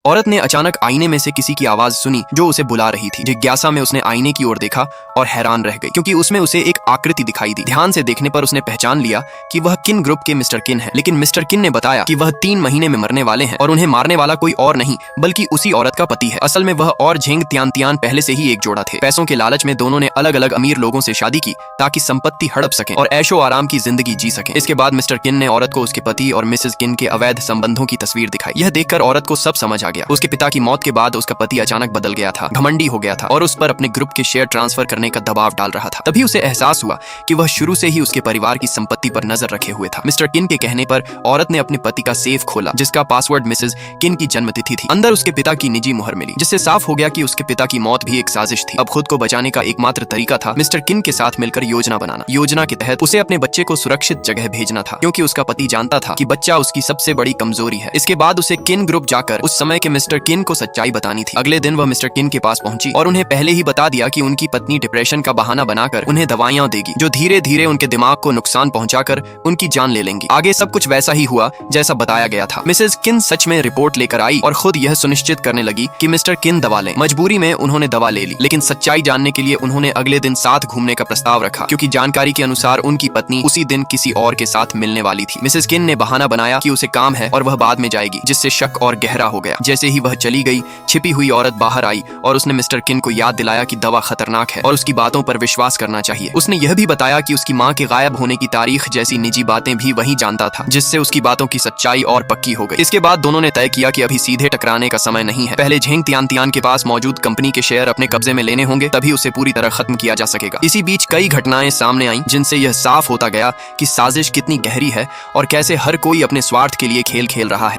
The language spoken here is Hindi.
औरत ने अचानक आईने में से किसी की आवाज सुनी जो उसे बुला रही थी। जिज्ञासा में उसने आईने की ओर देखा और हैरान रह गई क्योंकि उसमें उसे एक आकृति दिखाई दी। ध्यान से देखने पर उसने पहचान लिया कि वह किन ग्रुप के मिस्टर किन है, लेकिन मिस्टर किन ने बताया कि वह 3 महीने में मरने वाले हैं और उन्हें मारने वाला कोई और नहीं बल्कि उसी औरत का पति है। असल में वह और झेंग तियान पहले से ही एक जोड़ा थे। पैसों के लालच में दोनों ने अलग अलग अमीर लोगों से शादी की ताकि संपत्ति हड़प सकें और ऐशो आराम की जिंदगी जी सकें। इसके बाद मिस्टर किन ने औरत को उसके पति और मिसेज किन के अवैध संबंधों की तस्वीर दिखाई। यह देखकर औरत को सब समझ आ गया। उसके पिता की मौत के बाद उसका पति अचानक बदल गया था, घमंडी हो गया था और उस पर अपने ग्रुप के शेयर ट्रांसफर करने का दबाव डाल रहा था। तभी उसे एहसास हुआ कि वह शुरू से ही उसके परिवार की संपत्ति पर नजर रखे हुए था। मिस्टर किन के कहने पर औरत ने अपने पति का सेफ खोला जिसका पासवर्ड मिसेज किन की जन्मतिथि थी। अंदर उसके पिता की निजी मुहर मिली जिससे साफ हो गया कि उसके पिता की मौत भी एक साजिश थी। अब खुद को बचाने का एकमात्र तरीका था मिस्टर किन के साथ मिलकर योजना बनाना। योजना के तहत उसे अपने बच्चे को सुरक्षित जगह भेजना था क्योंकि उसका पति जानता था कि बच्चा उसकी सबसे बड़ी कमजोरी है। इसके बाद उसे किन ग्रुप जाकर उस समय के मिस्टर किन को सच्चाई बतानी थी। अगले दिन वह मिस्टर किन के पास पहुंची और उन्हें पहले ही बता दिया कि उनकी पत्नी डिप्रेशन का बहाना बनाकर उन्हें दवाइयां देगी जो धीरे धीरे उनके दिमाग को नुकसान पहुंचाकर उनकी जान ले लेंगी। आगे सब कुछ वैसा ही हुआ जैसा बताया गया था। मिसेज किन सच में रिपोर्ट लेकर आई और खुद यह सुनिश्चित करने लगी कि मिस्टर किन दवा लें। मजबूरी में उन्होंने दवा ले ली, लेकिन सच्चाई जानने के लिए उन्होंने अगले दिन साथ घूमने का प्रस्ताव रखा क्योंकि जानकारी के अनुसार उनकी पत्नी उसी दिन किसी और के साथ मिलने वाली थी। मिसेज किन ने बहाना बनाया कि उसे काम है और वह बाद में जाएगी, जिससे शक और गहरा हो गया। जैसे ही वह चली गई, छिपी हुई औरत बाहर आई और उसने मिस्टर किन को याद दिलाया कि दवा खतरनाक है और उसकी बातों पर विश्वास करना चाहिए। उसने यह भी बताया कि उसकी मां के गायब होने की तारीख जैसी निजी बातें भी वही जानता था, जिससे उसकी बातों की सच्चाई और पक्की हो गई। इसके बाद दोनों ने तय किया कि अभी सीधे टकराने का समय नहीं है। पहले झेंग तियान के पास मौजूद कंपनी के शेयर अपने कब्जे में लेने होंगे, तभी उसे पूरी तरह खत्म किया जा सकेगा। इसी बीच कई घटनाएं सामने आईं जिनसे यह साफ होता गया कि साजिश कितनी गहरी है और कैसे हर कोई अपने स्वार्थ के लिए खेल खेल रहा है।